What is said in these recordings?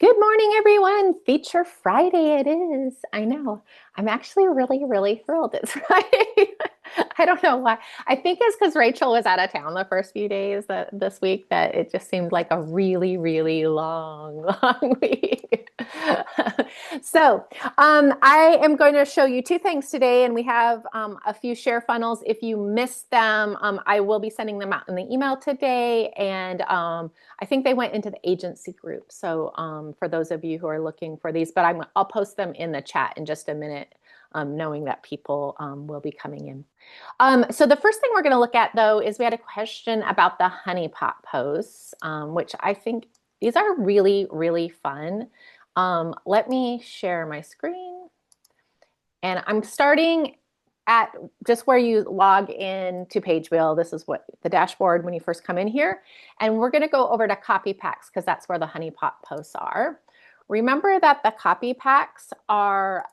Good morning, everyone. Feature Friday it is. I know. I'm actually really thrilled it's Friday. I don't know why. I think it's because Rachel was out of town the first few days this week that it just seemed like a really long week. I am going to show you two things today, and we have a few share funnels. If you missed them, I will be sending them out in the email today, and I think they went into the agency group. So for those of you who are looking for these, but I'll post them in the chat in just a minute, knowing that people will be coming in. So the first thing we're going to look at, though, is we had a question about the honeypot posts, which I think these are really fun. Let me share my screen. And I'm starting at just where you log in to Pagewheel. This is what the dashboard when you first come in here. And we're going to go over to copy packs because that's where the honeypot posts are. Remember that the copy packs are,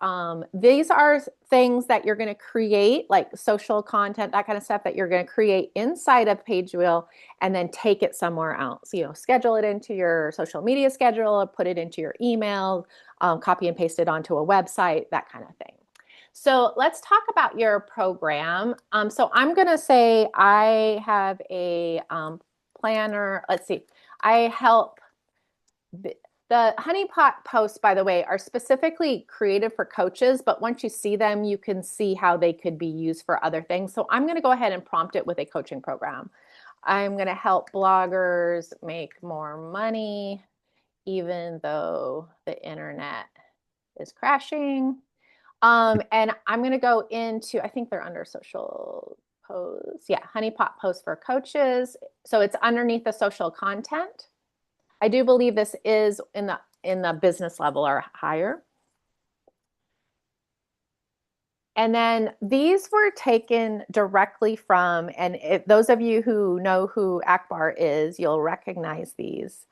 these are things that you're going to create, like social content, that kind of stuff that you're going to create inside of Pagewheel and then take it somewhere else. You know, schedule it into your social media schedule, put it into your email, copy and paste it onto a website, that kind of thing. So let's talk about your program. So I'm going to say I have a planner. Let's see. I help. The honeypot posts, by the way, are specifically created for coaches, but once you see them, you can see how they could be used for other things. So I'm going to go ahead and prompt it with a coaching program. I'm going to help bloggers make more money, even though the internet is crashing. And I'm going to go into, I think they're under social posts. Yeah, honeypot posts for coaches. So it's underneath the social content. I do believe this is in the business level or higher. And then these were taken directly from, and if those of you who know who Akbar is, you'll recognize these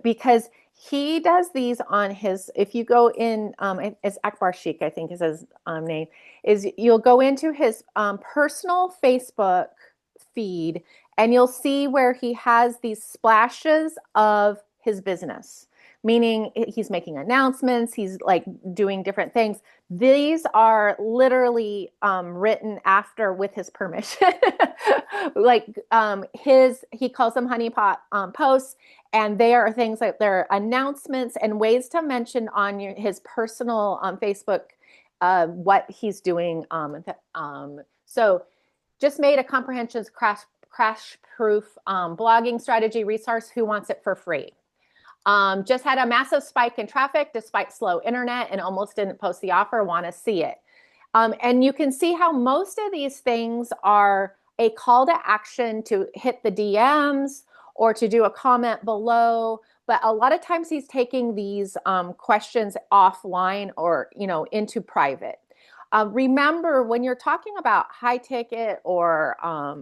because he does these on his, if you go in, it's Akbar Sheikh, I think is his name, is you'll go into his personal Facebook feed and you'll see where he has these splashes of his business, meaning he's making announcements, he's like doing different things. These are literally written after with his permission. Like he calls them honeypot posts, and they are things like they're announcements and ways to mention on his personal Facebook what he's doing. So just made a comprehensive crash-proof blogging strategy resource. Who wants it for free? Just had a massive spike in traffic despite slow internet and almost didn't post the offer. Want to see it. And you can see how most of these things are a call to action to hit the DMs or to do a comment below. But a lot of times he's taking these questions offline or, into private. Remember, when you're talking about high ticket or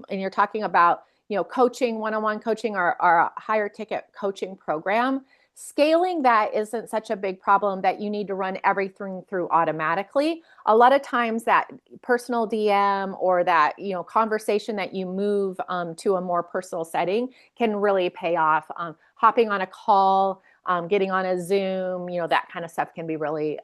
and you're talking about coaching, one-on-one coaching or a higher ticket coaching program, scaling that isn't such a big problem that you need to run everything through automatically. A lot of times that personal DM or that conversation that you move to a more personal setting can really pay off. Hopping on a call, getting on a Zoom, that kind of stuff can be really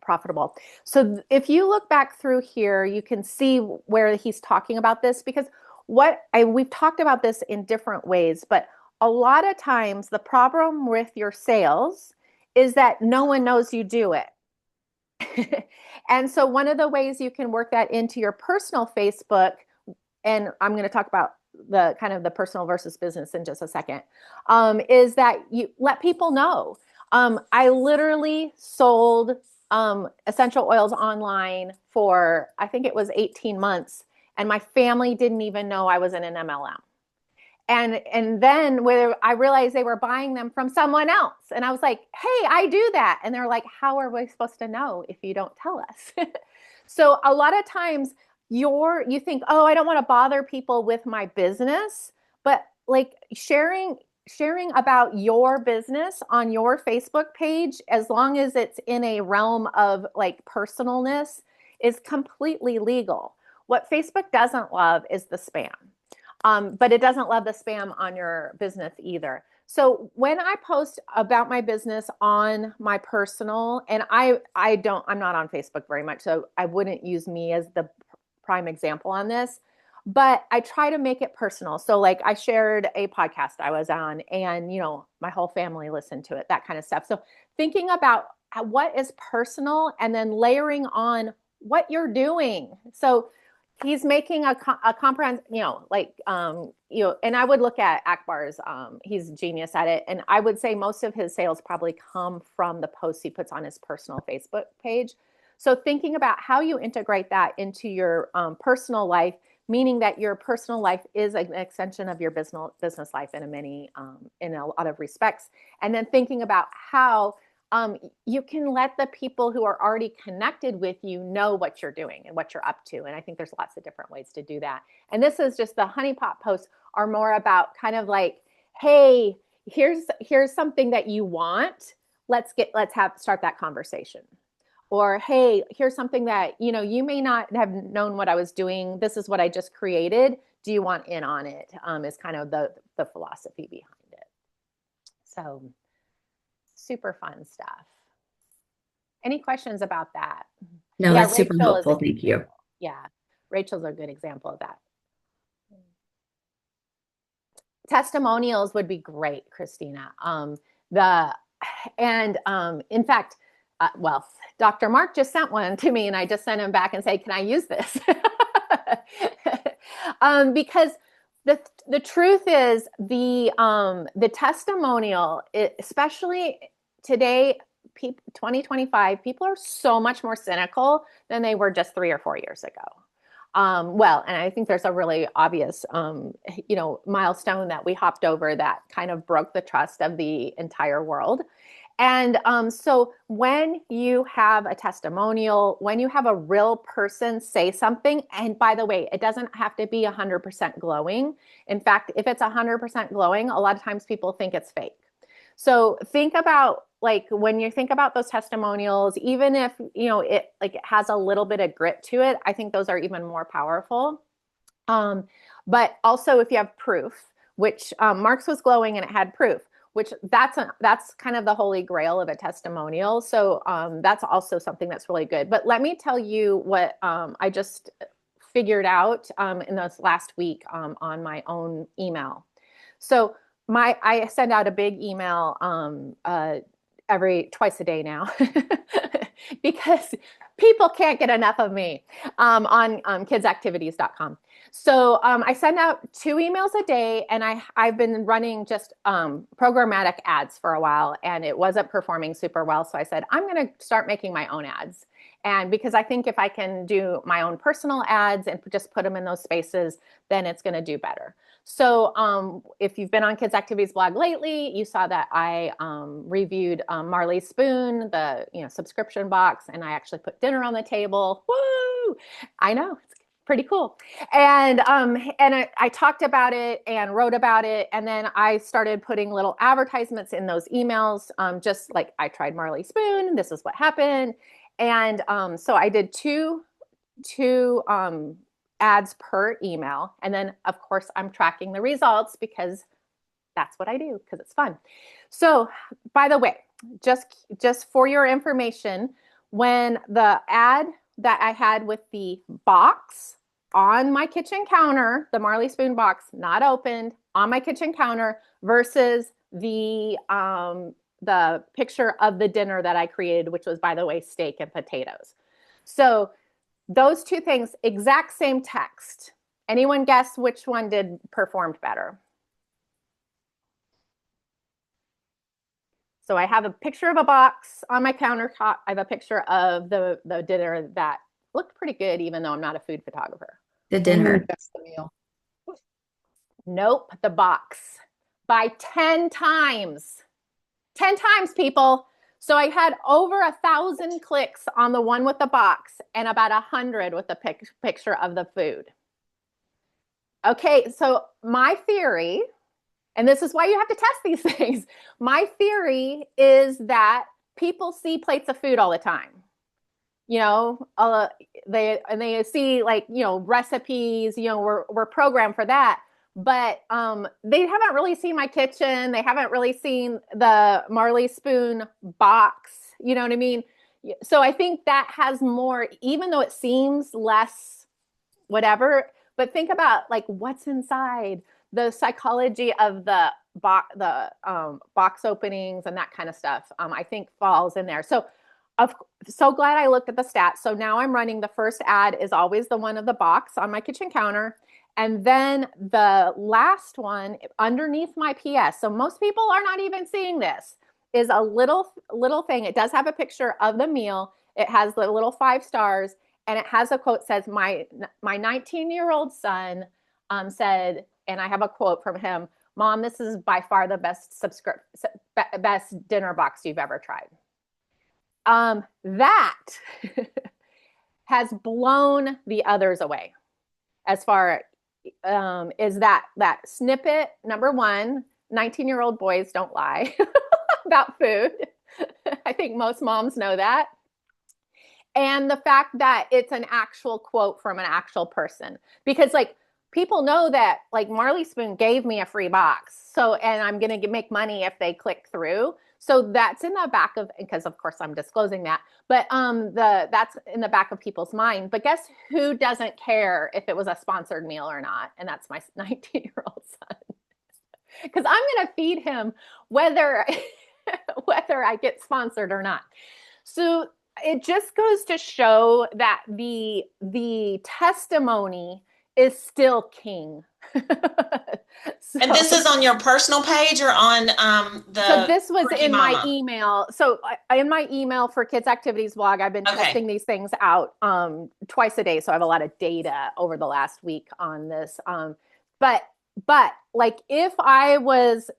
profitable. So if you look back through here, you can see where he's talking about this, because we've talked about this in different ways, but a lot of times the problem with your sales is that no one knows you do it. And so one of the ways you can work that into your personal Facebook, and I'm going to talk about the kind of the personal versus business in just a second, is that you let people know. I literally sold essential oils online for, I think it was 18 months. And my family didn't even know I was in an MLM. And then where I realized they were buying them from someone else. And I was like, hey, I do that. And they're like, how are we supposed to know if you don't tell us? So a lot of times you think, oh, I don't want to bother people with my business, but like sharing about your business on your Facebook page, as long as it's in a realm of like personalness, is completely legal. What Facebook doesn't love is the spam. But it doesn't love the spam on your business either. So when I post about my business on my personal, and I'm not on Facebook very much, so I wouldn't use me as the prime example on this, but I try to make it personal. So like I shared a podcast I was on, and my whole family listened to it, that kind of stuff. So thinking about what is personal and then layering on what you're doing. So he's making a comprehensive, and I would look at Akbar's, he's a genius at it. And I would say most of his sales probably come from the posts he puts on his personal Facebook page. So thinking about how you integrate that into your personal life, meaning that your personal life is an extension of your business life in a lot of respects. And then thinking about how you can let the people who are already connected with you know what you're doing and what you're up to. And I think there's lots of different ways to do that. And this is just the honeypot posts are more about kind of like, hey, here's something that you want. Start that conversation. Or, hey, here's something that, you may not have known what I was doing. This is what I just created. Do you want in on it? Is kind of the philosophy behind it. So super fun stuff. Any questions about that? No, Yeah, that's super helpful. Thank you. Yeah, Rachel's a good example of that. Testimonials would be great, Christina. In fact, Dr. Mark just sent one to me, and I just sent him back and say, "Can I use this?" Because the truth is the testimonial, especially today, 2025, people are so much more cynical than they were just 3 or 4 years ago. And I think there's a really obvious, milestone that we hopped over that kind of broke the trust of the entire world. And so when you have a testimonial, when you have a real person say something, and by the way, it doesn't have to be 100% glowing. In fact, if it's 100% glowing, a lot of times people think it's fake. So think about, like, when you think about those testimonials, even if it has a little bit of grit to it, I think those are even more powerful. But also if you have proof, which Mark's was glowing and it had proof, which that's kind of the holy grail of a testimonial. So that's also something that's really good. But let me tell you what I just figured out in this last week on my own email. So I send out a big email twice a day now because people can't get enough of me on kidsactivities.com. So I send out 2 emails a day, and I've been running just programmatic ads for a while, and it wasn't performing super well. So I said, I'm going to start making my own ads. And because I think if I can do my own personal ads and just put them in those spaces, then it's going to do better. So if you've been on Kids Activities blog lately, you saw that I reviewed Marley Spoon, the subscription box, and I actually put dinner on the table. Woo! I know, it's pretty cool. And I talked about it and wrote about it, and then I started putting little advertisements in those emails, just like, I tried Marley Spoon, this is what happened. And so I did two ads per email. And then of course I'm tracking the results because that's what I do, because it's fun. So by the way, just for your information, when the ad that I had with the box on my kitchen counter, the Marley Spoon box, not opened, on my kitchen counter, versus the picture of the dinner that I created, which was, by the way, steak and potatoes. So those 2 things, exact same text. Anyone guess which one performed better? So I have a picture of a box on my countertop. I have a picture of the dinner that looked pretty good, even though I'm not a food photographer. The dinner. That's the meal. Nope, the box. By 10 times. 10 times, people. So I had over 1,000 clicks on the one with the box and about 100 with the picture of the food. Okay, so my theory, and this is why you have to test these things. My theory is that people see plates of food all the time. They see recipes, we're programmed for that. but they haven't really seen my kitchen. They haven't really seen the Marley Spoon box. You know what I mean? So I think that has more, even though it seems less whatever, but think about like what's inside, the psychology of box openings and that kind of stuff. I think falls in there. So of so glad I looked at the stats. So now I'm running, the first ad is always the one of the box on my kitchen counter. And then the last one underneath my PS. So most people are not even seeing this, is a little thing. It does have a picture of the meal. It has the little 5 stars, and it has a quote, says my 19-year-old son said, and I have a quote from him: "Mom, this is by far the best dinner box you've ever tried." That has blown the others away as far is that snippet. Number one, 19-year-old boys don't lie about food. I think most moms know that. And the fact that it's an actual quote from an actual person, because like people know that like Marley Spoon gave me a free box, so, and I'm going to make money if they click through. So that's in the back of, because of course I'm disclosing that, but that's in the back of people's mind. But guess who doesn't care if it was a sponsored meal or not? And that's my 19-year-old son, because I'm going to feed him whether whether I get sponsored or not. So it just goes to show that the testimony is still king. So, And this is on your personal page or on so the this was Quickie in my Mama? email. So in my email for Kids Activities blog, I've been testing Okay. these things out twice a day. So I have a lot of data over the last week on this. But like if I was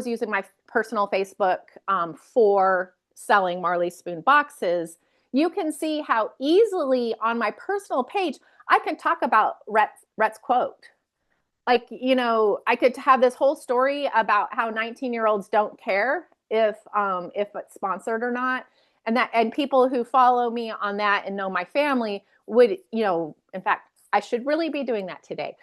using my personal Facebook for selling Marley Spoon boxes, you can see how easily on my personal page I can talk about Rhett's quote. Like, you know, I could have this whole story about how 19-year-olds don't care if it's sponsored or not. And people who follow me on that and know my family would, you know, in fact, I should really be doing that today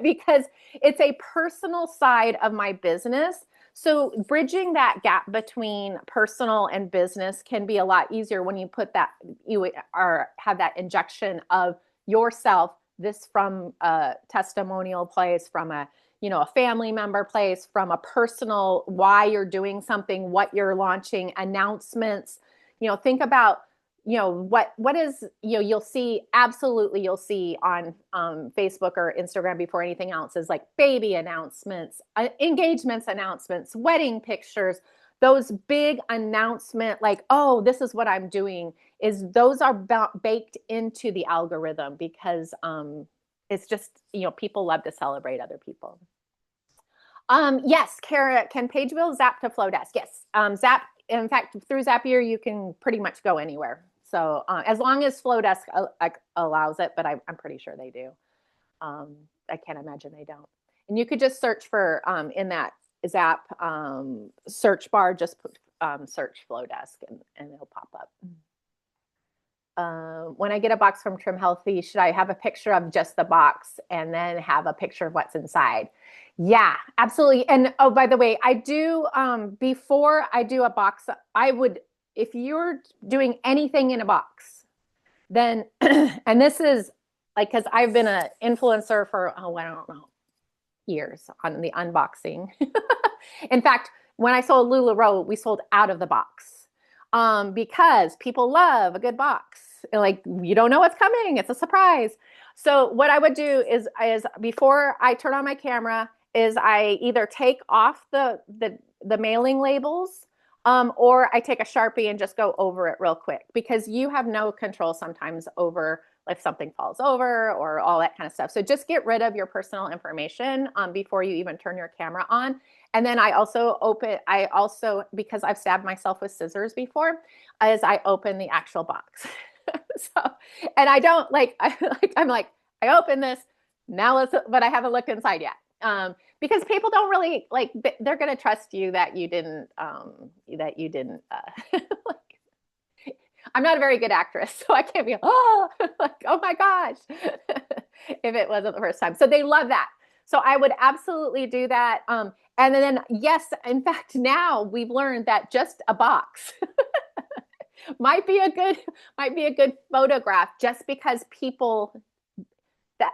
because it's a personal side of my business. So bridging that gap between personal and business can be a lot easier when you put that, you are have that injection of yourself, this from a testimonial place, from a, you know, a family member place, from a personal, why you're doing something, what you're launching, announcements. You know, think about, you know, what is, you know, you'll see on Facebook or Instagram before anything else is like baby announcements, engagements announcements, wedding pictures, those big announcement, like, oh, this is what I'm doing, is those are baked into the algorithm because it's just, you know, people love to celebrate other people. Yes, Kara, can Pagewheel zap to Flowdesk? Yes, zap. In fact, through Zapier, you can pretty much go anywhere. So as long as Flowdesk allows it, but I'm pretty sure they do. I can't imagine they don't. And you could just search for in that Zap search bar, just search Flowdesk and it'll pop up. When I get a box from Trim Healthy, should I have a picture of just the box and then have a picture of what's inside? Yeah, absolutely. And oh, by the way, I do, before I do a box, I would, if you're doing anything in a box, then, and this is like, cause I've been an influencer for, oh, I don't know, years on the unboxing. In fact, when I sold LuLaRoe, we sold out of the box because people love a good box. Like, you don't know what's coming. It's a surprise. So what I would do is before I turn on my camera is I either take off the mailing labels or I take a Sharpie and just go over it real quick, because you have no control sometimes over if something falls over or all that kind of stuff. So just get rid of your personal information before you even turn your camera on. And then I also, because I've stabbed myself with scissors before, is I open the actual box. So, and I don't I'm like, I open this, now but I haven't looked inside yet. Because people don't really they're going to trust you that you didn't I'm not a very good actress, so I can't be, oh, like, oh my gosh, if it wasn't the first time. So they love that. So I would absolutely do that. And then, yes, in fact, now we've learned that just a box might be a good photograph, just because people that,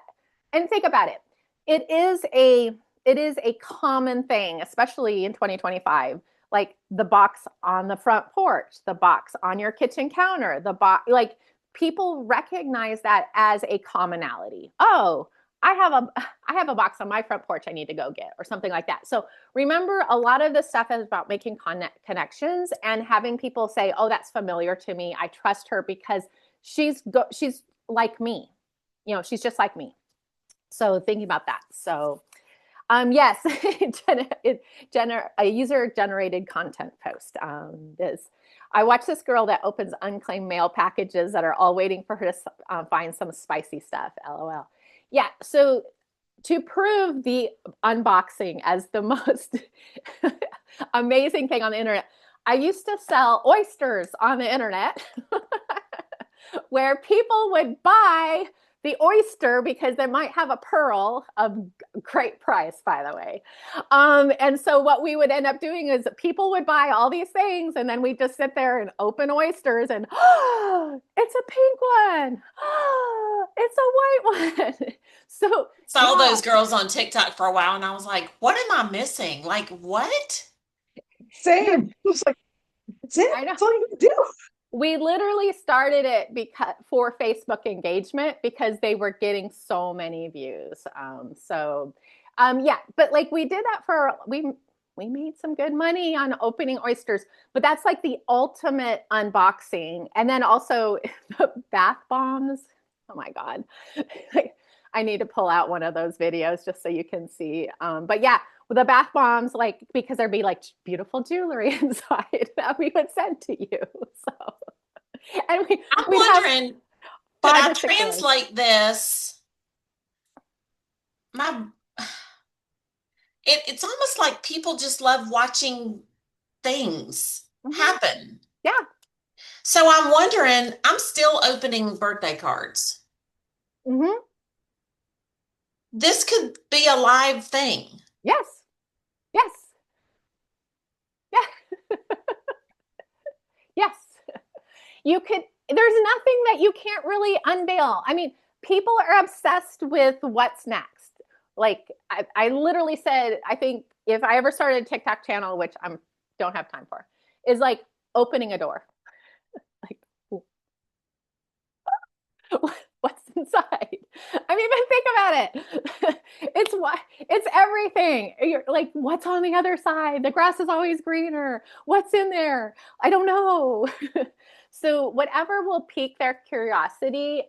and think about it, it is a common thing, especially in 2025. Like the box on the front porch, the box on your kitchen counter, the box, like people recognize that as a commonality. Oh, I have a box on my front porch I need to go get, or something like that. So remember, a lot of this stuff is about making connections and having people say, "Oh, that's familiar to me. I trust her because she's like me. She's just like me." So thinking about that. So yes, a user generated content post. I watch this girl that opens unclaimed mail packages that are all waiting for her to find some spicy stuff. LOL. Yeah. So to prove the unboxing as the most amazing thing on the internet, I used to sell oysters on the internet where people would buy the oyster because they might have a pearl of great price, by the way. And so what we would end up doing is people would buy all these things, and then we'd just sit there and open oysters, and oh, it's a pink one. Oh, it's a white one. So Saw those girls on TikTok for a while, and I was like, what am I missing? Like, what? Same. It was like, that's it. That's all you can do. We literally started it for Facebook engagement because they were getting so many views. Yeah, but like we did that we made some good money on opening oysters, but that's like the ultimate unboxing. And then also the bath bombs. Oh my God. I need to pull out one of those videos just so you can see. But yeah, with the bath bombs, like, because there'd be like beautiful jewelry inside that we would send to you. So, and I'm wondering, could I translate this? It's almost like people just love watching things happen. Yeah. So I'm wondering, I'm still opening birthday cards. Mm-hmm. This could be a live thing. Yes. Yes. Yeah. Yes. You could, there's nothing that you can't really unveil. I mean, people are obsessed with what's next. Like I literally said, I think if I ever started a TikTok channel, which I don't have time for, is like opening a door. Like, what's inside? I mean, but think about it. It's everything. You're like, what's on the other side? The grass is always greener. What's in there? I don't know. So whatever will pique their curiosity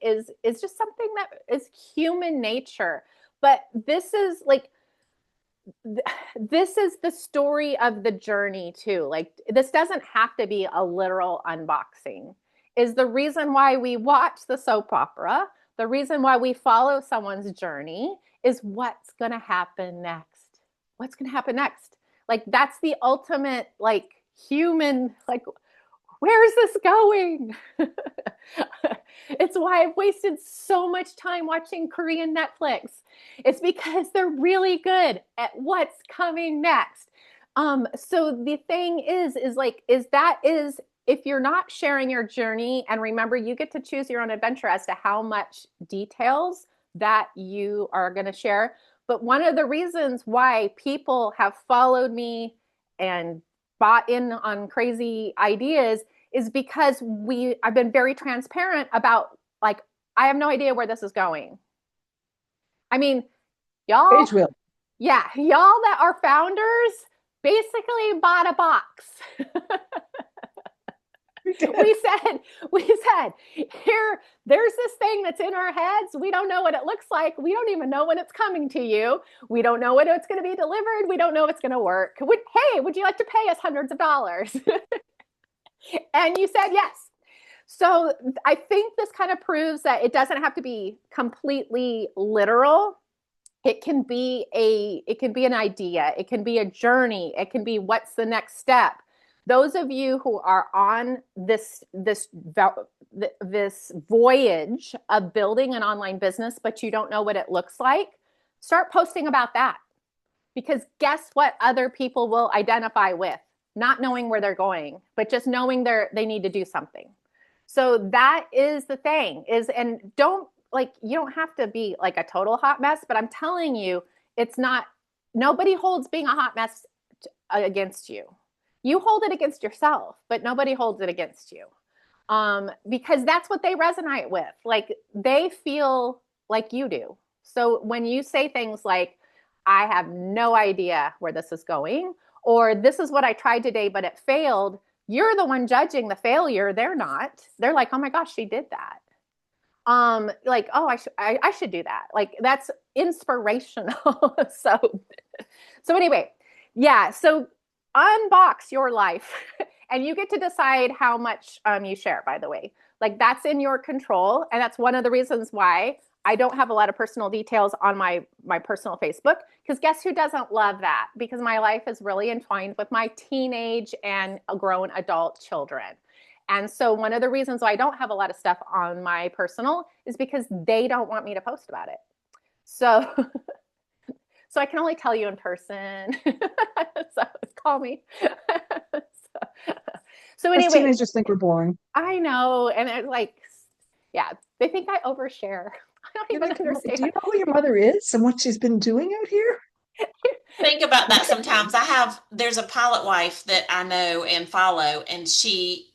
is just something that is human nature. But this is the story of the journey too. Like, this doesn't have to be a literal unboxing. Is the reason why we watch the soap opera, the reason why we follow someone's journey, is what's going to happen next. What's going to happen next? Like, that's the ultimate, like, human, like, where is this going? It's why I've wasted so much time watching Korean Netflix. It's because they're really good at what's coming next. So the thing is if you're not sharing your journey, and remember, you get to choose your own adventure as to how much details that you are going to share. But one of the reasons why people have followed me and bought in on crazy ideas is because I've been very transparent about, like, I have no idea where this is going. I mean, y'all, Pagewheel. Yeah, y'all that are founders basically bought a box. We said, here, there's this thing that's in our heads. We don't know what it looks like. We don't even know when it's coming to you. We don't know when it's going to be delivered. We don't know if it's going to work. Hey, would you like to pay us hundreds of dollars? And you said yes. So I think this kind of proves that it doesn't have to be completely literal. It can be an idea. It can be a journey. It can be, what's the next step? Those of you who are on this voyage of building an online business, but you don't know what it looks like, Start posting about that, because guess what other people will identify with? Not knowing where they're going, but just knowing they need to do something. So that is the thing is, and you don't have to be like a total hot mess, but I'm telling you, it's not, nobody holds being a hot mess against you. You hold it against yourself, but nobody holds it against you. Because that's what they resonate with. Like they feel like you do. So when you say things like, I have no idea where this is going, or this is what I tried today, but it failed, you're the one judging the failure. They're not. They're like, oh my gosh, she did that. Like, oh, I should do that. Like that's inspirational. So anyway, yeah. So unbox your life and you get to decide how much you share, by the way. Like that's in your control. And that's one of the reasons why I don't have a lot of personal details on my personal Facebook, because guess who doesn't love that? Because my life is really entwined with my teenage and grown adult children. And so one of the reasons why I don't have a lot of stuff on my personal is because they don't want me to post about it. So so I can only tell you in person. So call me. So anyway, teenagers think we're boring. I know, and it's like, yeah, they think I overshare. I don't even understand. Do you know who your mother is and what she's been doing out here? Think about that sometimes. There's a pilot wife that I know and follow, and she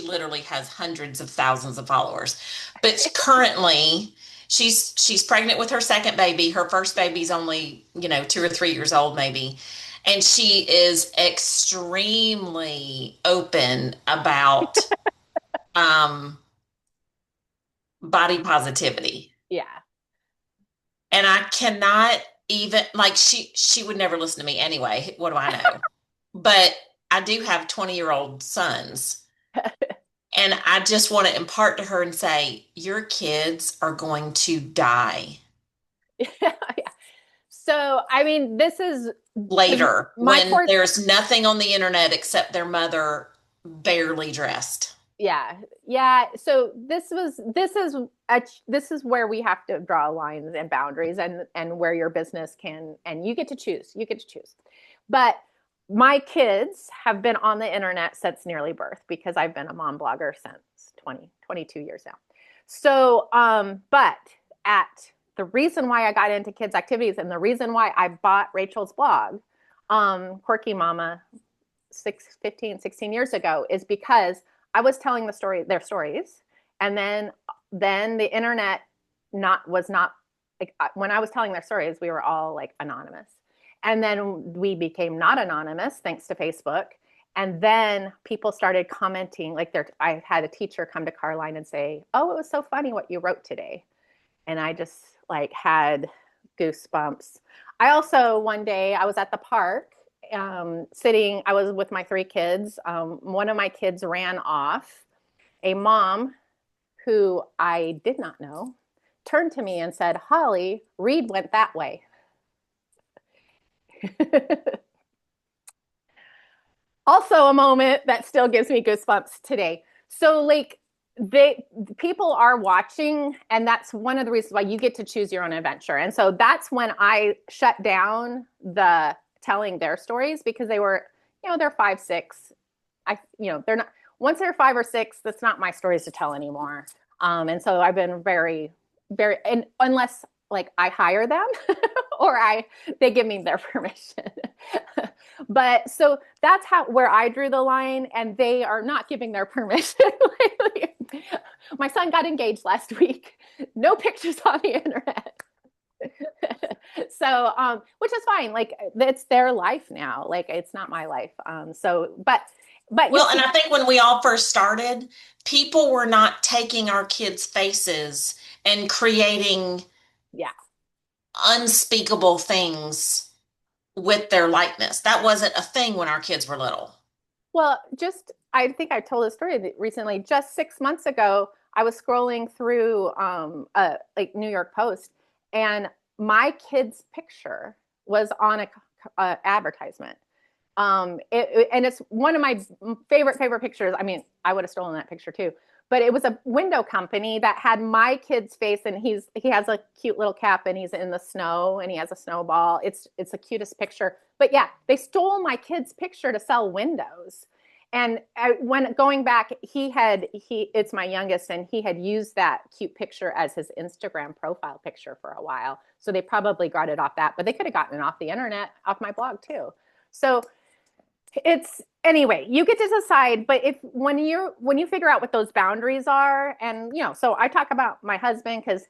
literally has hundreds of thousands of followers. But currently, she's pregnant with her second baby. Her first baby's only, 2 or 3 years old, maybe. And she is extremely open about body positivity. Yeah. And I cannot even, like, she would never listen to me anyway. What do I know? But I do have 20-year-old sons. And I just want to impart to her and say, your kids are going to die. Yeah. So, I mean, this is later when there's nothing on the internet except their mother barely dressed. Yeah. Yeah. So this is where we have to draw lines and boundaries and where your business can, and you get to choose. But my kids have been on the internet since nearly birth because I've been a mom blogger since 22 years now. So, but the reason why I got into kids activities and the reason why I bought Rachel's blog, Quirky Mama, 16 years ago, is because I was telling their stories. And then the internet was not, like, when I was telling their stories, we were all like anonymous. And then we became not anonymous thanks to Facebook. And then people started commenting, like I had a teacher come to Carline and say, oh, it was so funny what you wrote today. And I just like had goosebumps. I also, one day I was at the park sitting, I was with my 3 kids. One of my kids ran off. A mom who I did not know turned to me and said, Holly, Reed went that way. Also a moment that still gives me goosebumps today. So like people are watching, and that's one of the reasons why you get to choose your own adventure. And so that's when I shut down the telling their stories, because they were, they're 5, 6. They're not, once they're 5 or 6, that's not my stories to tell anymore. And so I've been very, very, and unless like I hire them or they give me their permission. But so that's where I drew the line, and they are not giving their permission. My son got engaged last week. No pictures on the internet. So, which is fine. Like it's their life now. Like it's not my life. But well, and I think when we all first started, people were not taking our kids' faces and creating unspeakable things with their likeness. That wasn't a thing when our kids were little. Well, I think I told a story recently. Just 6 months ago, I was scrolling through like New York Post, and my kid's picture was on a advertisement. And it's one of my favorite pictures. I mean, I would have stolen that picture too. but it was a window company that had my kid's face, and he has a cute little cap, and he's in the snow, and he has a snowball. It's the cutest picture. But yeah, they stole my kid's picture to sell windows. And when going back, it's my youngest, and he had used that cute picture as his Instagram profile picture for a while. So they probably got it off that, but they could have gotten it off the internet, off my blog too. So it's anyway, you get to decide. But when you figure out what those boundaries are, and so I talk about my husband because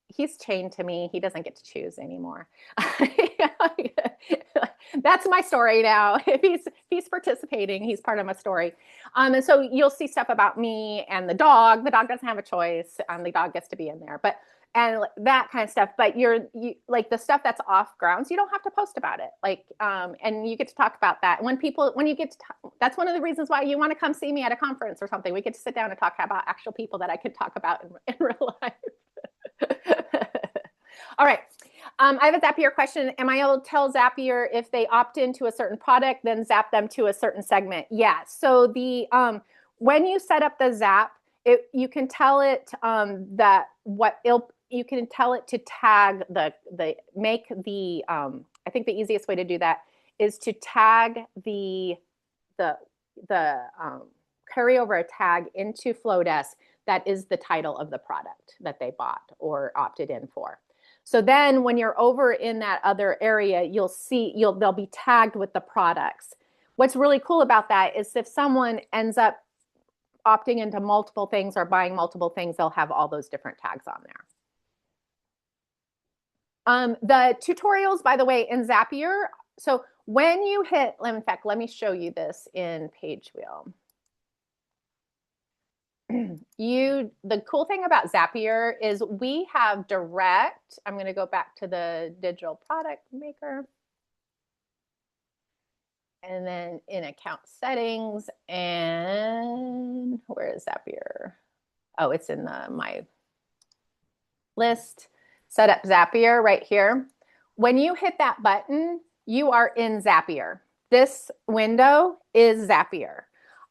he's chained to me. He doesn't get to choose anymore. That's my story now. If he's participating, he's part of my story. And so you'll see stuff about me and the dog. The dog doesn't have a choice. The dog gets to be in there, and that kind of stuff. But you like the stuff that's off grounds, you don't have to post about it. And you get to talk about that. That's one of the reasons why you want to come see me at a conference or something. We get to sit down and talk about actual people that I could talk about in real life. All right. I have a Zapier question. Am I able to tell Zapier if they opt into a certain product, then zap them to a certain segment? Yeah. So when you set up the zap, you can tell it you can tell it to tag I think the easiest way to do that is to tag the carry over a tag into Flowdesk that is the title of the product that they bought or opted in for. So then when you're over in that other area, they'll be tagged with the products. What's really cool about that is if someone ends up opting into multiple things or buying multiple things, they'll have all those different tags on there. The tutorials, by the way, in Zapier. So when you hit, in fact, let me show you this in Pagewheel. The cool thing about Zapier is we have direct, I'm going to go back to the digital product maker, and then in account settings, and where is Zapier? Oh, it's in my list. Set up Zapier right here. When you hit that button, you are in Zapier. This window is Zapier.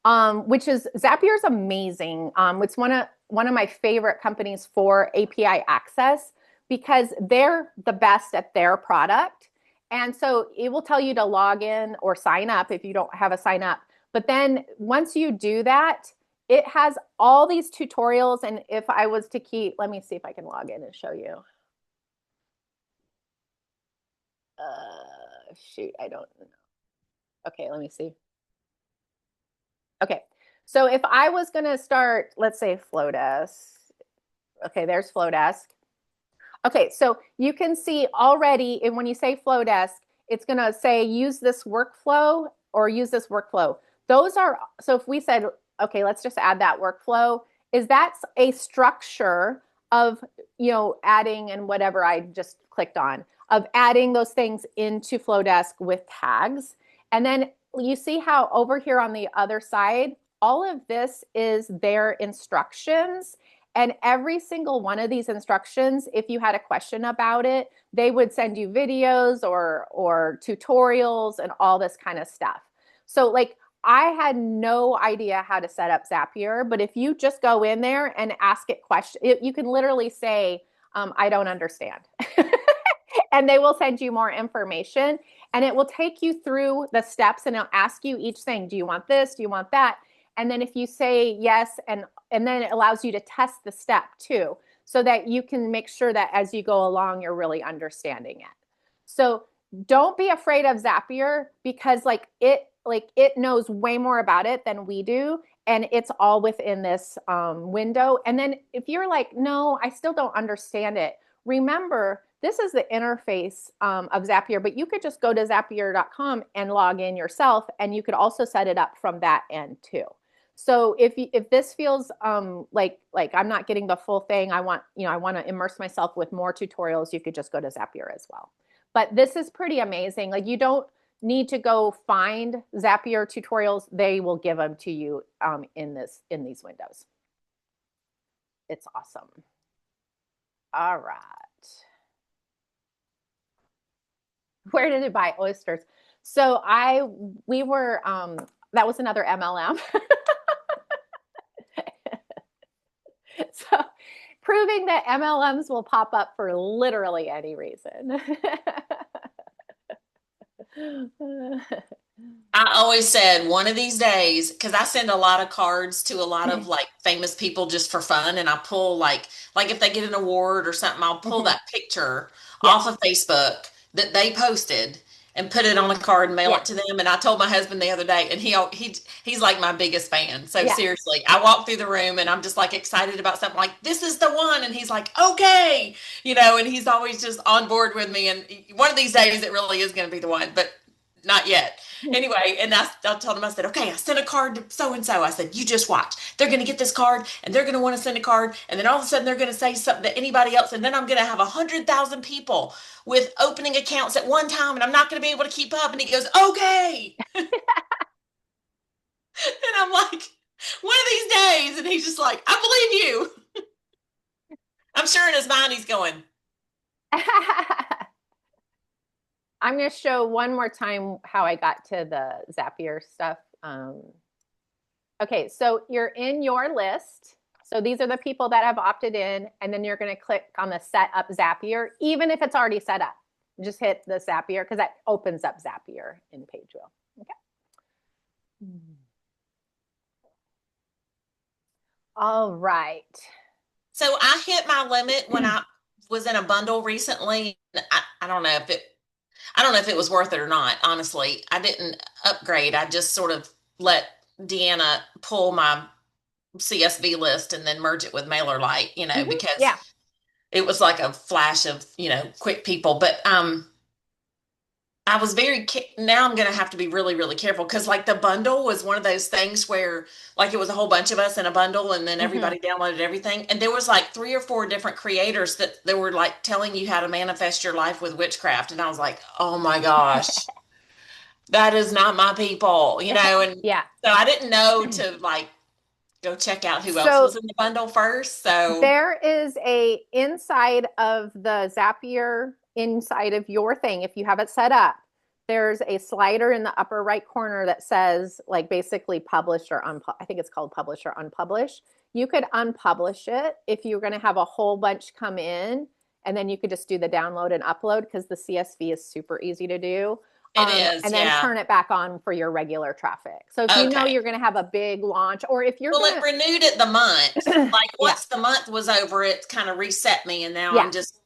Zapier is amazing. It's one of my favorite companies for API access because they're the best at their product. And so it will tell you to log in or sign up if you don't have a sign up. But then once you do that, it has all these tutorials. And if I was to let me see if I can log in and show you. Shoot, I don't know. Okay, let me see. Okay, so if I was going to start, let's say Flowdesk. Okay, there's Flowdesk. Okay, so you can see already, and when you say Flowdesk, it's going to say use this workflow or use this workflow. So if we said, okay, let's just add that workflow, that's a structure of, adding and whatever I just clicked on, of adding those things into Flowdesk with tags. And then you see how over here on the other side, all of this is their instructions. And every single one of these instructions, if you had a question about it, they would send you videos or tutorials and all this kind of stuff. So I had no idea how to set up Zapier, but if you just go in there and ask it questions, you can literally say, I don't understand. And they will send you more information, and it will take you through the steps, and it'll ask you each thing. Do you want this? Do you want that? And then if you say yes, and then it allows you to test the step too, so that you can make sure that as you go along, you're really understanding it. So don't be afraid of Zapier because it knows way more about it than we do. And it's all within this window. And then if you're like, no, I still don't understand it. Remember, this is the interface of Zapier, but you could just go to zapier.com and log in yourself, and you could also set it up from that end too. So if this feels like I'm not getting the full thing, I want to immerse myself with more tutorials, you could just go to Zapier as well. But this is pretty amazing. You don't need to go find Zapier tutorials. They will give them to you in these windows. It's awesome. All right. Where did it buy oysters? So that was another MLM. So proving that MLMs will pop up for literally any reason. I always said one of these days, because I send a lot of cards to a lot of like famous people just for fun, and I pull like if they get an award or something, I'll pull that picture Yeah. off of Facebook that they posted and put it on a card and mail it to them. And I told my husband the other day, and he's like my biggest fan. So seriously, I walk through the room and I'm just like excited about something like this is the one, and he's like, okay, and he's always just on board with me. And one of these days it really is going to be the one, but not yet. Anyway, and I told him, I said, okay, I sent a card to so-and-so. I said, you just watch. They're going to get this card and they're going to want to send a card. And then all of a sudden they're going to say something to anybody else. And then I'm going to have 100,000 people with opening accounts at one time. And I'm not going to be able to keep up. And he goes, okay. And I'm like, one of these days. And he's just like, I believe you. I'm sure in his mind he's going. I'm going to show one more time how I got to the Zapier stuff. Okay, so you're in your list. So these are the people that have opted in, and then you're going to click on the set up Zapier, even if it's already set up. Just hit the Zapier because that opens up Zapier in Pagewheel. Okay. All right. So I hit my limit when I was in a bundle recently. I don't know if it was worth it or not. Honestly, I didn't upgrade. I just sort of let Deanna pull my CSV list and then merge it with MailerLite, because it was like a flash of, quick people. But I was now I'm going to have to be really, really careful because like the bundle was one of those things where like it was a whole bunch of us in a bundle and then everybody downloaded everything. And there was like 3 or 4 different creators that they were like telling you how to manifest your life with witchcraft. And I was like, oh my gosh, that is not my people, and so I didn't know to like go check out who else was in the bundle first. So there is a inside of the Zapier, inside of your thing, if you have it set up, there's a slider in the upper right corner that says like basically publish or I think it's called publish or unpublish. You could unpublish it if you're going to have a whole bunch come in, and then you could just do the download and upload because the CSV is super easy to do. It is, and then turn it back on for your regular traffic. So if you know you're going to have a big launch, or if you're it renewed it the month. Like once the month was over, it kind of reset me, and now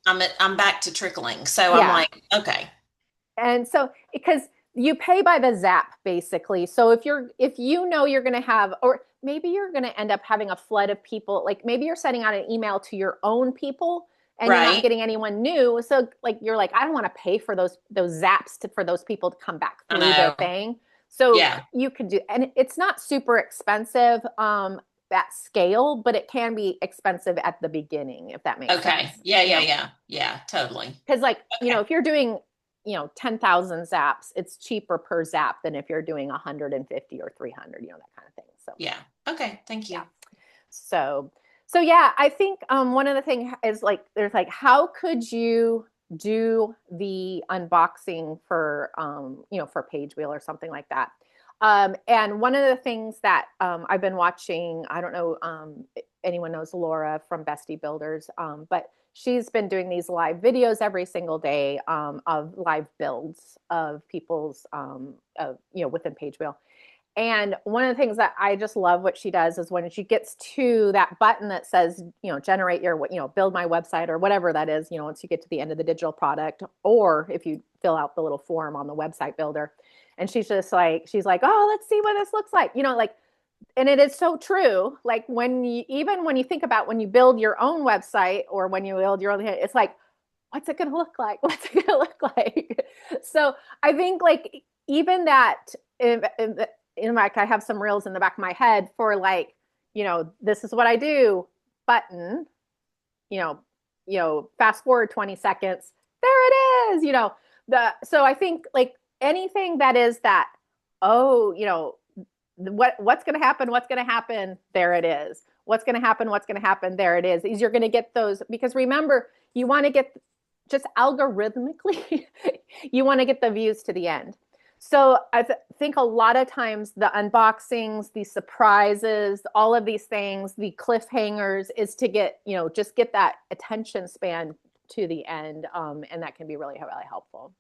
I'm back to trickling. So I'm like, okay. And so because you pay by the zap basically. So if you know you're going to have, or maybe you're going to end up having a flood of people, like maybe you're sending out an email to your own people and you're not getting anyone new. So like, you're like, I don't want to pay for those zaps for those people to come back through their thing. So you could do, and it's not super expensive at scale, but it can be expensive at the beginning, if that makes sense. Yeah, totally. Because like, if you're doing, 10,000 zaps, it's cheaper per zap than if you're doing 150 or 300, that kind of thing. So yeah. Okay. Thank you. Yeah. So yeah, I think one of the things is like, there's like, how could you do the unboxing for, for Pagewheel or something like that? And one of the things that I've been watching, I don't know if anyone knows Laura from Bestie Builders, but she's been doing these live videos every single day of live builds of people's, within Pagewheel. And one of the things that I just love what she does is when she gets to that button that says, generate your, build my website or whatever that is, once you get to the end of the digital product, or if you fill out the little form on the website builder. And she's like, oh, let's see what this looks like. And it is so true. Like when you think about when you build your own website or when you build your own, it's like, what's it going to look like? What's it going to look like? So I think like even that, in fact, I have some reels in the back of my head for like, this is what I do button, fast forward 20 seconds. There it is, so I think like anything that is that, what's going to happen? What's going to happen? There it is. What's going to happen? What's going to happen? There it is you're going to get those, because remember, you want to get just algorithmically, you want to get the views to the end. So I think a lot of times the unboxings, the surprises, all of these things, the cliffhangers is to get, just get that attention span to the end. And that can be really, really helpful.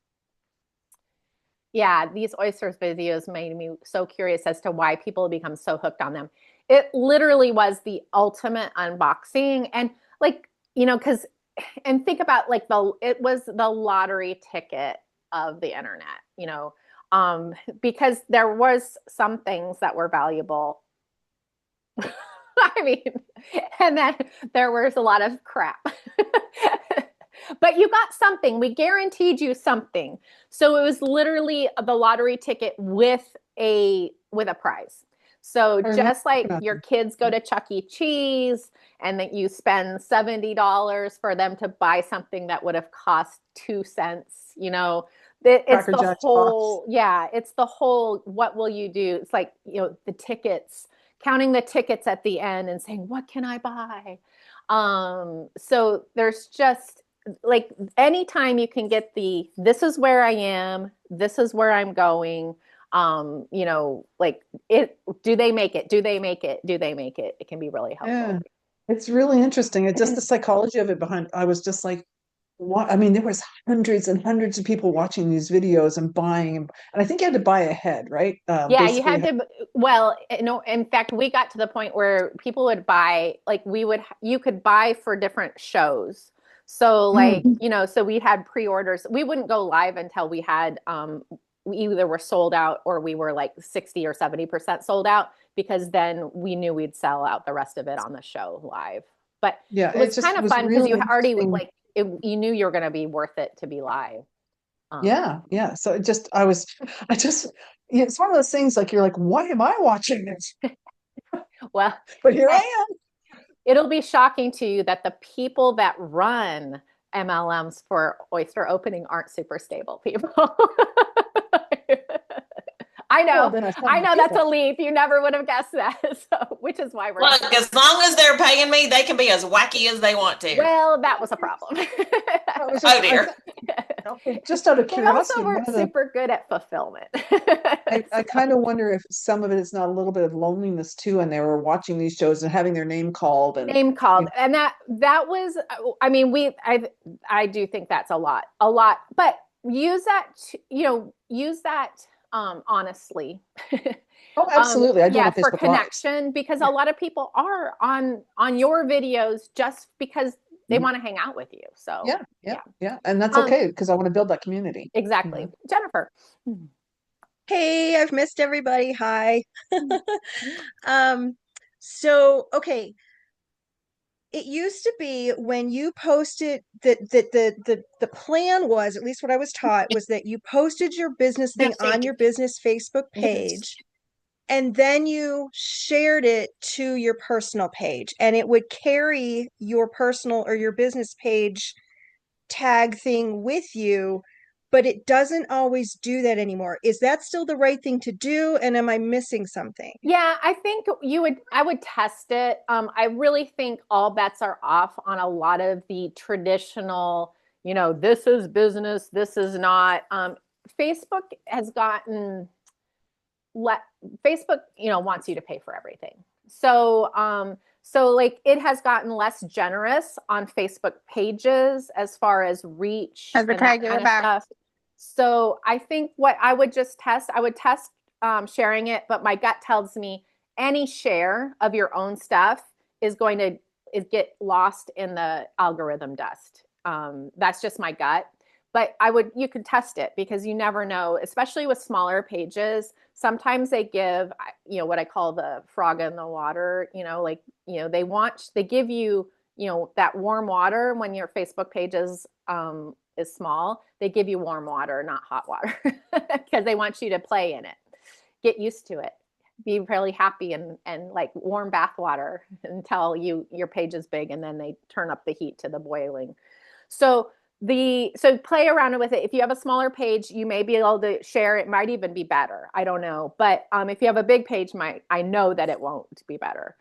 Yeah, these oysters videos made me so curious as to why people become so hooked on them. It literally was the ultimate unboxing. And like, because, and think about like it was the lottery ticket of the internet, because there was some things that were valuable. I mean, and then there was a lot of crap. But you got something. We guaranteed you something. So it was literally the lottery ticket with a prize. So just like your kids go to Chuck E. Cheese and that you spend $70 for them to buy something that would have cost 2 cents, it's the whole, it's the whole, what will you do? It's like, the tickets, counting the tickets at the end and saying, what can I buy? So there's just like anytime you can get this is where I am, this is where I'm going. Like do they make it? Do they make it? Do they make it? It can be really helpful. Yeah, it's really interesting. It's just the psychology of it behind. I was just like, what? I mean, there was hundreds and hundreds of people watching these videos and buying, and I think you had to buy ahead, right? Yeah, you had to. Well, in fact, we got to the point where people would buy, like you could buy for different shows. So like, so we had pre-orders. We wouldn't go live until we had, we either were sold out or we were like 60 or 70% sold out, because then we knew we'd sell out the rest of it on the show live. But yeah, it was kind of fun because you already like, you knew you were going to be worth it to be live. Yeah. So it's one of those things like, you're like, why am I watching this? Well, but here I am. It'll be shocking to you that the people that run MLMs for oyster opening aren't super stable people. I know. I know that's a leap. You never would have guessed that. So, which is why we're look. As long as they're paying me, they can be as wacky as they want to. Well, that was a problem. Oh dear. Just out of curiosity, they also weren't super good at fulfillment. I kind of wonder if some of it is not a little bit of loneliness too, and they were watching these shows and having their name called and and that was. I mean, I do think that's a lot, but use that. Use that. Honestly. Oh, absolutely. I do for connection, because a lot of people are on your videos just because they want to hang out with you. So yeah. And that's okay, because I want to build that community. Exactly. Jennifer. Hey, I've missed everybody. Hi. So okay. It used to be when you posted that the plan was, at least what I was taught, was that you posted your business thing on your business Facebook page, and then you shared it to your personal page, and it would carry your personal or your business page tag thing with you, but it doesn't always do that anymore. Is that still the right thing to do? And am I missing something? Yeah, I think I would test it. I really think all bets are off on a lot of the traditional, this is business, this is not. Facebook has gotten, Facebook, wants you to pay for everything. So, like it has gotten less generous on Facebook pages as far as reach and that kind of stuff. So I think what I would test sharing it, but my gut tells me any share of your own stuff is going to get lost in the algorithm dust. That's just my gut. But you could test it, because you never know, especially with smaller pages. Sometimes they give, what I call the frog in the water, they give you, that warm water when your Facebook page is small. They give you warm water, not hot water, because they want you to play in it. Get used to it. Be really happy and like warm bath water until your page is big, and then they turn up the heat to the boiling. So play around with it. If you have a smaller page, you may be able to share. It might even be better. I don't know. But if you have a big page, I know that it won't be better.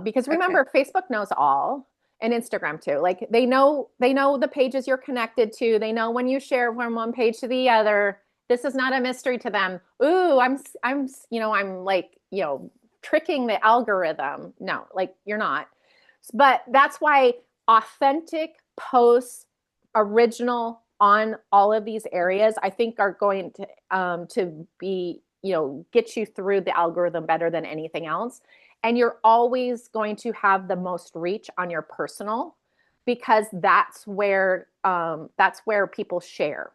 Because remember, Facebook knows all, and Instagram too. Like they know the pages you're connected to. They know when you share from one page to the other, This is not a mystery to them. Ooh, I'm like, tricking the algorithm. No, like you're not. But that's why authentic posts, original on all of these areas, I think are going to be, get you through the algorithm better than anything else. And you're always going to have the most reach on your personal, because that's where people share.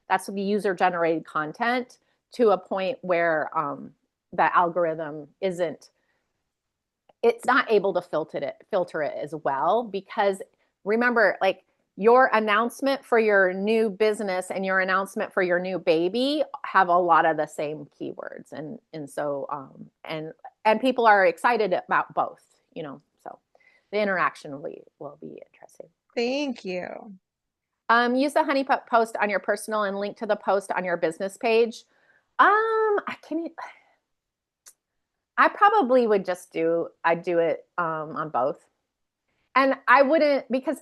That's the user generated content, to a point where the algorithm isn't, it's not able to filter it as well. Because remember, like, your announcement for your new business and your announcement for your new baby have a lot of the same keywords, and so and people are excited about both, so the interaction will be interesting. Thank you. Use the honey post on your personal and link to the post on your business page. I probably would just I'd do it on both. And I wouldn't, because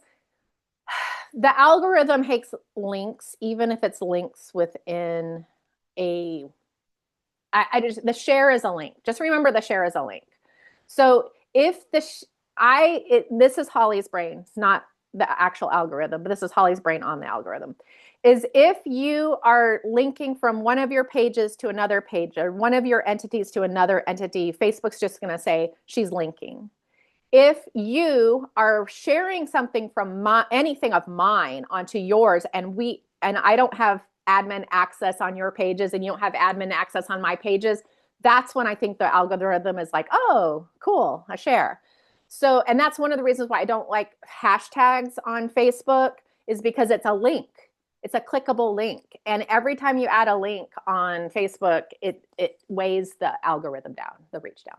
the algorithm hates links, even if it's links within a, the share is a link. Just remember, the share is a link. So if this is Holly's brain, it's not the actual algorithm, but this is Holly's brain on the algorithm, is if you are linking from one of your pages to another page, or one of your entities to another entity, Facebook's just going to say she's linking. If you are sharing something from anything of mine onto yours, and I don't have admin access on your pages, and you don't have admin access on my pages, that's when I think the algorithm is like, oh, cool, a share. So, and that's one of the reasons why I don't like hashtags on Facebook, is because it's a link. It's a clickable link. And every time you add a link on Facebook, it weighs the algorithm down, the reach down.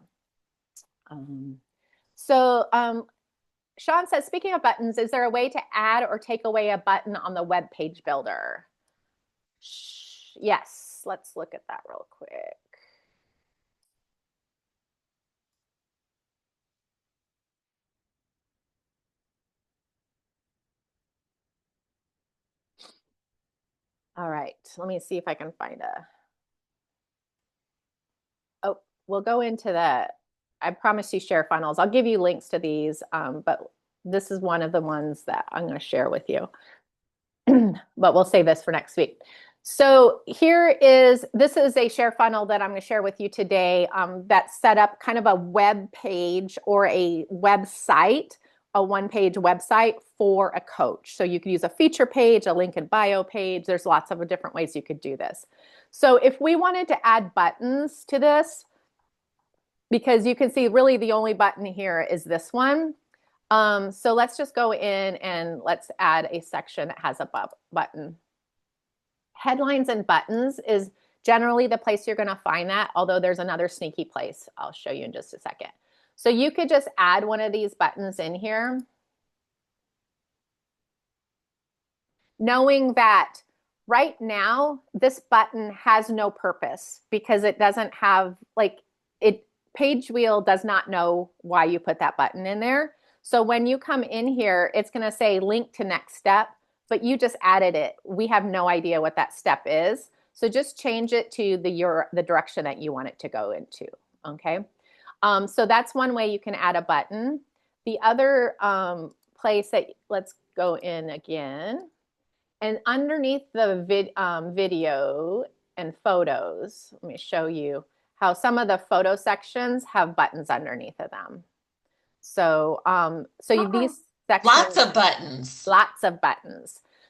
Sean says, speaking of buttons, is there a way to add or take away a button on the web page builder? Yes, let's look at that real quick. All right, let me see if I can find we'll go into that. I promise you share funnels. I'll give you links to these, but this is one of the ones that I'm going to share with you. But we'll save this for next week. So this is a share funnel that I'm going to share with you today, that's set up kind of a web page or a website, a one-page website for a coach. So you could use a feature page, a link in bio page. There's lots of different ways you could do this. So if we wanted to add buttons to this, because you can see really the only button here is this one. So let's just go in and let's add a section that has a button. Headlines and buttons is generally the place you're going to find that, although there's another sneaky place I'll show you in just a second. So you could just add one of these buttons in here, knowing that right now this button has no purpose, because it doesn't have, like, Pagewheel does not know why you put that button in there. So when you come in here, it's going to say link to next step, but you just added it. We have no idea what that step is. So just change it to the direction that you want it to go into. Okay. So that's one way you can add a button. The other place that, let's go in again, and underneath the video and photos, let me show you how some of the photo sections have buttons underneath of them. So, these sections, lots of buttons.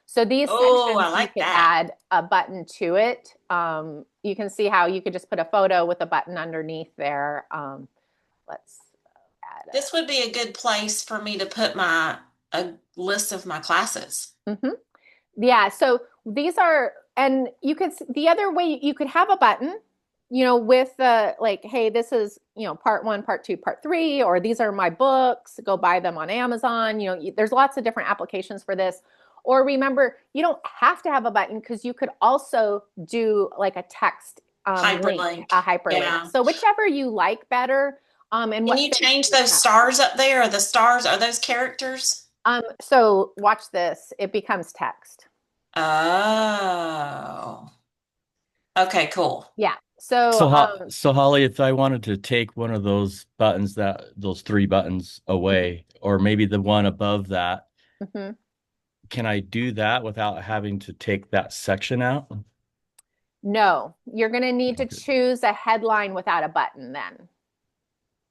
So these sections, like you could that. add a button to it. You can see how you could just put a photo with a button underneath there. Let's add. This would be a good place for me to put a list of my classes. Mm-hmm. Yeah. So these are, and the other way you could have a button, with like, hey, this is, part 1, part 2, part 3, or these are my books, go buy them on Amazon. There's lots of different applications for this. Or remember, you don't have to have a button, because you could also do like a text hyperlink, a hyperlink. Yeah. So whichever you like better. And can you change those stars up there? Are the stars, are those characters? So watch this. It becomes text. Oh. Okay, cool. Yeah. So, So so Holly, if I wanted to take one of those buttons, those three buttons away, or maybe the one above that, mhm. can I do that without having to take that section out? No, you're going to need to Okay. choose a headline without a button then.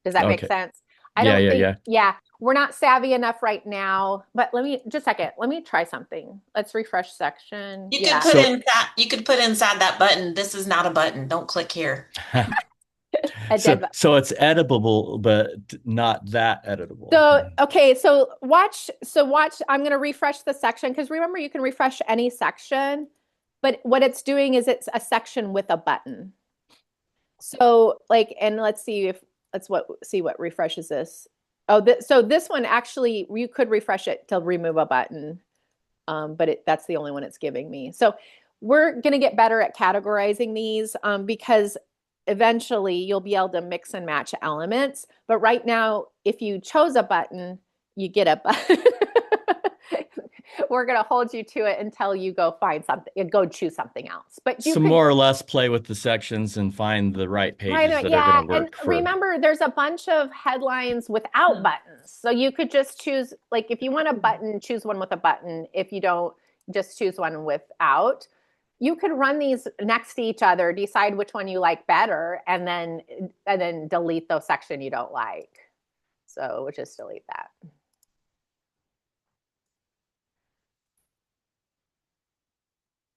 Does that make Okay. sense? I Yeah, don't yeah, think, yeah. yeah, we're not savvy enough right now, but let me just a second. Let me try something. Let's refresh section. You could Yeah. put So, inside you could put inside that button, this is not a button. Don't click here. A dead button. so it's editable, but not that editable. So, okay, so watch, I'm going to refresh the section because remember you can refresh any section, but what it's doing is it's a section with a button. So like, and let's see if see what refreshes this. Oh, so this one actually you could refresh it to remove a button, but that's the only one it's giving me. So we're gonna get better at categorizing these because eventually you'll be able to mix and match elements. But right now, if you chose a button, you get a button. We're going to hold you to it until you go find something, go choose something else. But you So could more or less play with the sections and find the right pages that are going yeah, to and work for. remember, there's a bunch of headlines without buttons. So you could just choose, like, if you want a button, choose one with a button. If you don't, just choose one without. You could run these next to each other, decide which one you like better, and then delete the section you don't like. So we'll just delete that.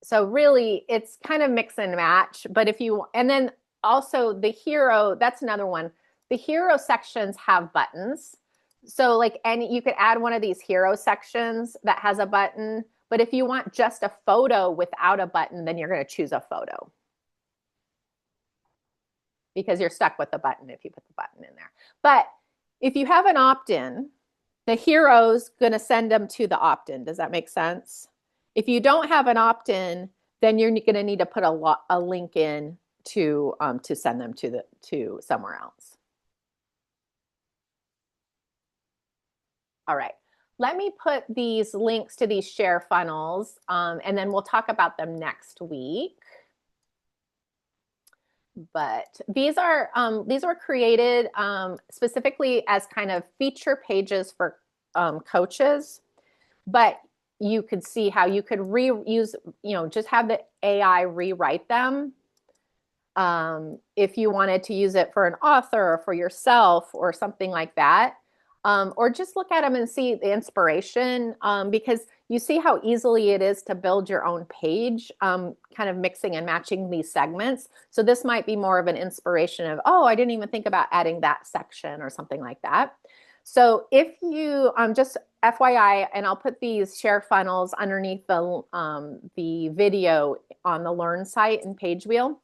So really, it's kind of mix and match. But if you, and then also the hero, that's another one. The hero sections have buttons. So like, and you could add one of these hero sections that has a button. But if you want just a photo without a button, then you're going to choose a photo because you're stuck with the button if you put the button in there. But if you have an opt-in, the hero's going to send them to the opt-in. Does that make sense? If you don't have an opt-in, then you're going to need to put a link in to send them to somewhere else. All right. Let me put these links to these share funnels, and then we'll talk about them next week. But these were created specifically as kind of feature pages for coaches. But you could see how you could reuse, just have the AI rewrite them. If you wanted to use it for an author or for yourself or something like that. Or just look at them and see the inspiration because you see how easily it is to build your own page, kind of mixing and matching these segments. So this might be more of an inspiration of, oh, I didn't even think about adding that section or something like that. So if you just FYI, and I'll put these share funnels underneath the video on the Learn site in Pagewheel.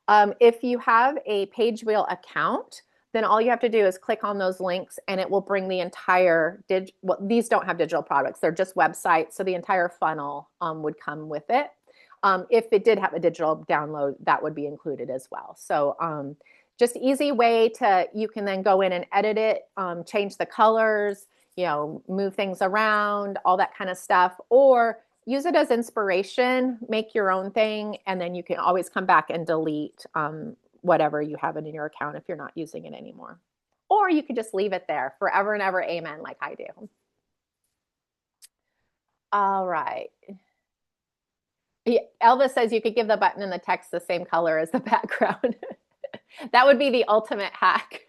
If you have a Pagewheel account, then all you have to do is click on those links and it will bring the entire well, these don't have digital products, they're just websites. So the entire funnel would come with it. If it did have a digital download, that would be included as well. So just easy way you can then go in and edit it, change the colors, move things around, all that kind of stuff, or use it as inspiration, make your own thing, and then you can always come back and delete whatever you have in your account if you're not using it anymore. Or you could just leave it there forever and ever, amen, like I do. All right. Elvis says you could give the button and the text the same color as the background. That would be the ultimate hack.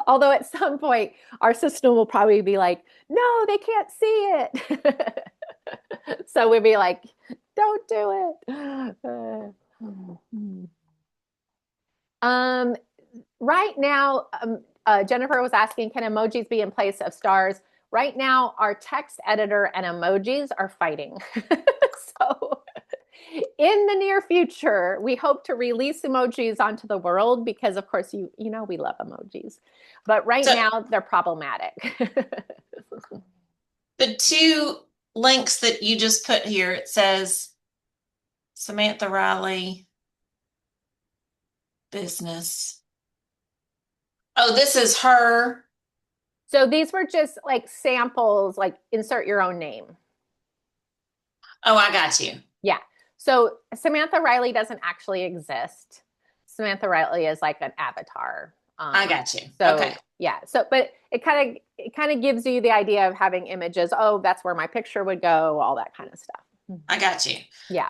Although at some point our system will probably be like, no, they can't see it. So we'd be like, don't do it. Right now, Jennifer was asking, can emojis be in place of stars? Right now, our text editor and emojis are fighting. So in the near future, we hope to release emojis onto the world because, of course, you know we love emojis. But right now, they're problematic. The two links that you just put here, it says Samantha Riley business. Oh, this is her. So these were just like samples, like insert your own name. Oh, I got you. Yeah. So Samantha Riley doesn't actually exist. Samantha Riley is like an avatar. I got you. So Okay. yeah. So, but it kind of gives you the idea of having images. Oh, that's where my picture would go. All that kind of stuff. I got you. Yeah.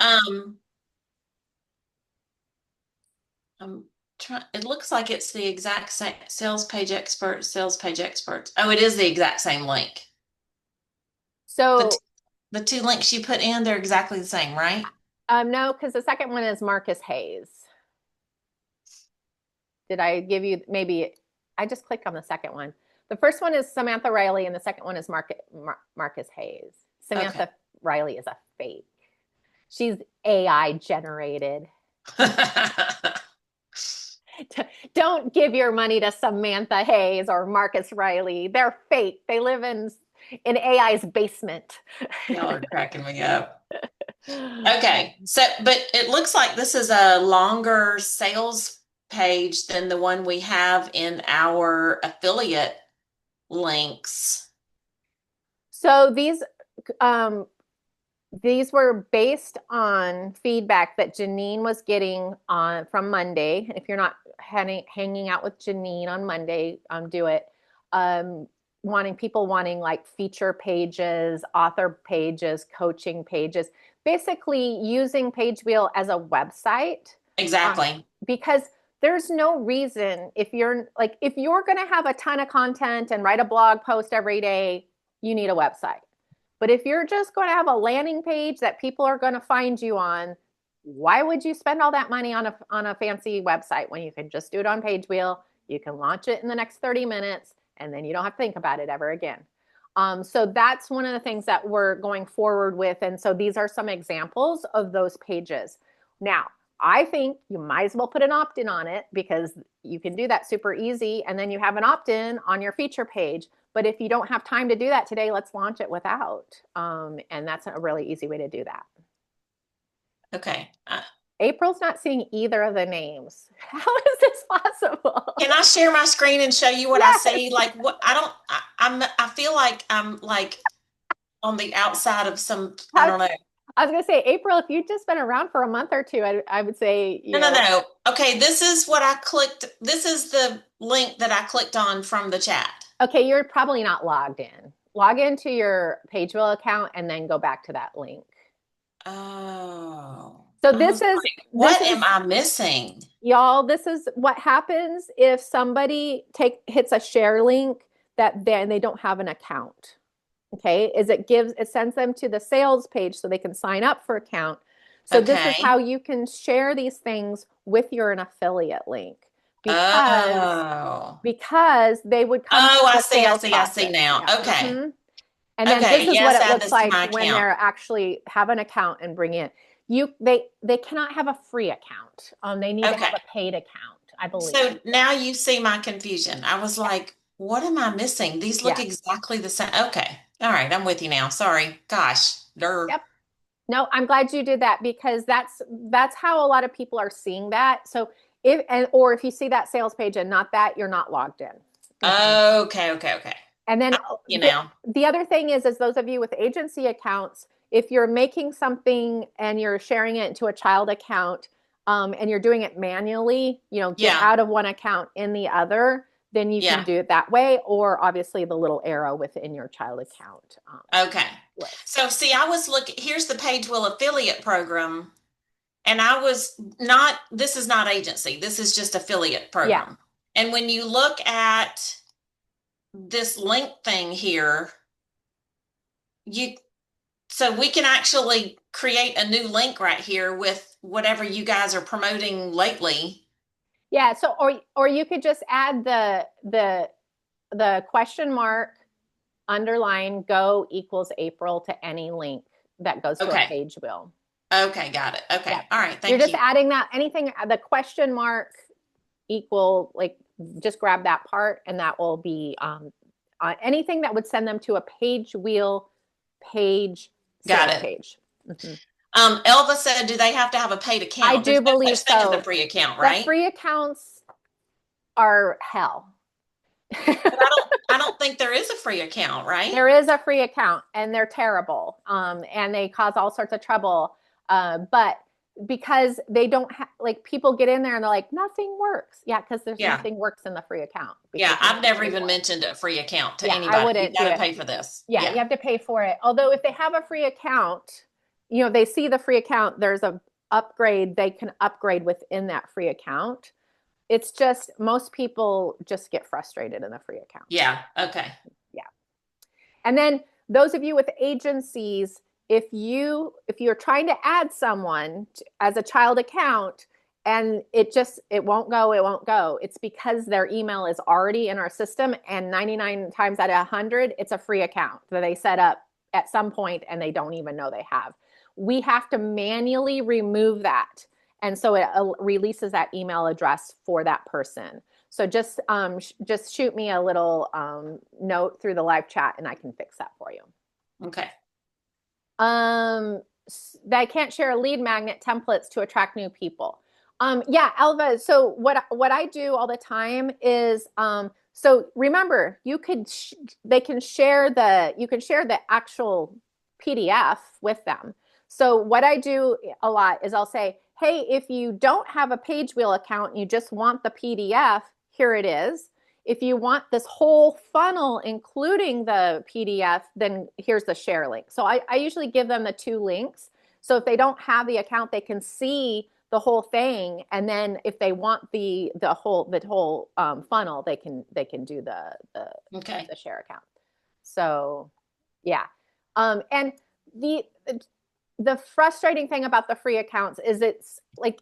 I'm trying. It looks like it's the exact same sales page experts, sales page experts. Oh, it is the exact same link. So The two links you put in, they're exactly the same, right? no, because the second one is Marcus Hayes. Did I give you maybe? I just clicked on the second one. The first one is Samantha Riley, and the second one is Marcus Hayes. Samantha Riley is a fake. She's AI generated. Don't give your money to Samantha Hayes or Marcus Riley. They're fake. They live in AI's basement. Y'all are cracking me up. Okay, so but it looks like this is a longer sales page than the one we have in our affiliate links. So these were based on feedback that Janine was getting from Monday. If you're not hanging out with Janine on Monday, do it. Wanting like feature pages, author pages, coaching pages, basically using Pagewheel as a website. Exactly. Because there's no reason if you're going to have a ton of content and write a blog post every day, you need a website. But if you're just going to have a landing page that people are going to find you on, why would you spend all that money on a fancy website when you can just do it on Pagewheel? You can launch it in the next 30 minutes, and then you don't have to think about it ever again. So that's one of the things that we're going forward with. And so these are some examples of those pages. Now, I think you might as well put an opt-in on it because you can do that super easy. And then you have an opt-in on your feature page. But if you don't have time to do that today, let's launch it without. And that's a really easy way to do that. Okay. April's not seeing either of the names. How is this possible? Can I share my screen and show you what Yes. I see? Like what I feel like I'm like on the outside of some, I don't know. I was going to say, April, if you'd just been around for a month or two, I would say, No. Okay, this is what I clicked. This is the link that I clicked on from the chat. Okay, you're probably not logged in. Log into your Pagewheel account and then go back to that link. Oh. So this is what am I missing? Y'all, this is what happens if somebody hits a share link that then they don't have an account. Okay, it sends them to the sales page so they can sign up for account. So this is how you can share these things with an affiliate link. Because they would come. Oh, I see now. Yeah. Okay. Mm-hmm. And then this is what it looks like when they're actually have an account and bring in. They cannot have a free account. They need to have a paid account, I believe. So now you see my confusion. I was like, what am I missing? These look exactly the same. Okay. All right. I'm with you now. Sorry. Gosh. Yep. No, I'm glad you did that because that's how a lot of people are seeing that. So or if you see that sales page and not that, you're not logged in. Okay. And then the other thing is those of you with agency accounts, if you're making something and you're sharing it into a child account, and you're doing it manually, get out of one account in the other, then you can do it that way, or obviously the little arrow within your child account. Okay. So see, here's the Pagewheel affiliate program, and this is not agency. This is just affiliate program. Yeah. And when you look at this link thing here, so we can actually create a new link right here with whatever you guys are promoting lately. Yeah. So, or you could just add the question mark underline go equals April to any link that goes to a Pagewheel. Okay. Got it. Okay. Yeah. All right. Thank you. You're just adding that the question mark equal, like just grab that part and that will be, anything that would send them to a Pagewheel page. Got it. Page. Mm-hmm. Elva said, do they have to have a paid account? I do believe so. There's no such thing as a free account, right? The free accounts are hell. But I don't think there is a free account, right? There is a free account and they're terrible. And they cause all sorts of trouble. But because they don't have, like, people get in there and they're like, nothing works. Yeah, because there's Yeah. nothing works in the free account. Yeah, because you I've have to never pay even for it. mentioned a free account to Yeah, I anybody. wouldn't You got do to it. pay for this. Yeah, you have to pay for it. Although if they have a free account, they see the free account, there's a upgrade, they can upgrade within that free account. It's just most people just get frustrated in the free account. Yeah. Okay. Yeah. And then those of you with agencies, if you're trying to add someone as a child account and it won't go, it's because their email is already in our system, and 99 times out of 100 it's a free account that they set up at some point and they don't even know they have. We have to manually remove that, and so it releases that email address for that person. So just shoot me a little note through the live chat and I can fix that for you. Okay. They can't share lead magnet templates to attract new people. Yeah, Elva. So what I do all the time is so remember, you can share the actual PDF with them. So what I do a lot is I'll say, hey, if you don't have a Pagewheel account and you just want the PDF, here it is. If you want this whole funnel, including the PDF, then here's the share link. So I usually give them the 2 links. So if they don't have the account, they can see the whole thing. And then if they want the whole funnel, they can do the share account. So yeah. And the frustrating thing about the free accounts is it's like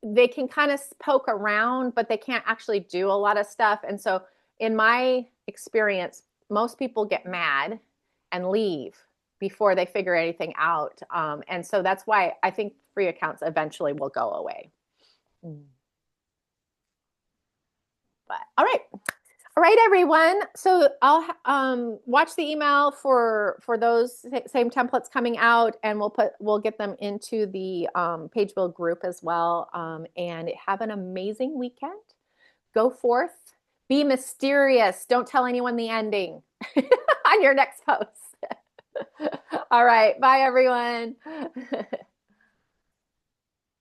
they can kind of poke around, but they can't actually do a lot of stuff. And so in my experience, most people get mad and leave before they figure anything out. And so that's why I think free accounts eventually will go away. But all right, everyone. So I'll watch the email for those same templates coming out, and we'll get them into the Pagewheel group as well. And have an amazing weekend. Go forth, be mysterious. Don't tell anyone the ending on your next post. All right, bye everyone.